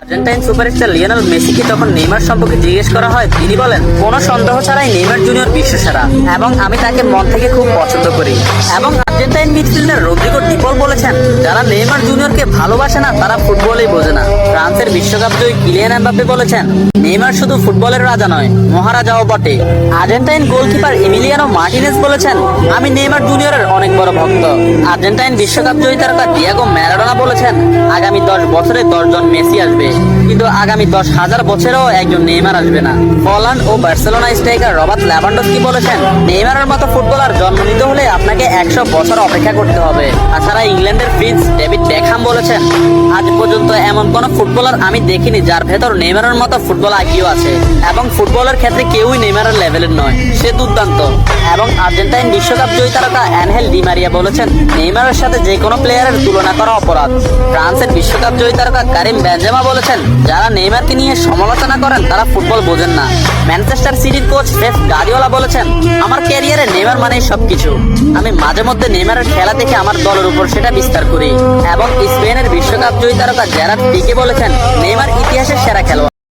Argentine superstar Lionel মেসিকে যখন Neymar সম্পর্কে জিজ্ঞেস করা হয়, তিনি বলেন, কোনো সন্দেহ ছাড়াই নেইমার জুনিয়র বিশ্বসেরা এবং আমি তাকে মন থেকে খুব পছন্দ করি। এবং আর্জেন্টাইন মিডফিল্ডার রদ্রিগো ডিপল বলেছেন, যারা নেইমার জুনিয়রকে ভালোবাসে না তারা ফুটবলই বোঝে না। ফ্রান্সের বিশ্বকাপ জয়ী কিলিয়ান এমবাপ্পে বলেছেন, নেইমার শুধু ফুটবলের রাজা নয়, মহারাজাও বটে। আর্জেন্টাইন গোলকিপার এমিলিয়ানো মার্টিনেজ বলেছেন, আমি নেইমার জুনিয়রের অনেক বড় ভক্ত। আর্জেন্টাইন বিশ্বকাপ জয়ী তারকা ডিয়েগো ম্যারাডোনা বলেছেন, আগামী 10 বছরে 10 জন মেসি আসবে, কিন্তু আগামী 10,000 বছরেও একজন নেইমার আসবে না। পোল্যান্ড ও বার্সেলোনা স্ট্রাইকার রবার্ট লেভানডস্কি বলেছেন, নেইমারের মতো ফুটবলার জন্ম নিতে হলে আপনাকে 100 বছর অপেক্ষা করতে হবে। তাছাড়া ইংল্যান্ডের প্রিন্স ডেভিড বেকহাম বলেছেন, আজ পর্যন্ত এমন কোন ফুটবলার আমি দেখিনি যার ভেতর নেইমারের মতো ফুটবল আইকিউ আছে, এবং ফুটবলের ক্ষেত্রে কেউই নেইমারের লেভেলের নয়, সে দুর্দান্ত। এবং আর্জেন্টাইন বিশ্বকাপ জয়ী তারকা অ্যানহেল ডি মারিয়া বলেছেন, নেইমারের সাথে যে কোনো প্লেয়ারের তুলনা করা অপরাধ। ফ্রান্সের বিশ্বকাপ জয়ী তারকা কারিম বেনজেমা বলেছেন, যারা নেইমারকে নিয়ে সমালোচনা করেন তারা ফুটবল বোঝেন না। ম্যানচেস্টার সিটির কোচ পেপ গার্দিওলা বলেছেন, আমার ক্যারিয়ারে নেইমার মানেই সবকিছু। আমি মাঝে মধ্যে নেইমারের খেলা দেখে আমার দলের উপর সেটা বিস্তার করি। এবং স্পেনের বিশ্বকাপ জয়ী তারকা জেরার্ড পিকে বলেছেন, নেইমার ইতিহাসের সেরা খেলোয়াড়।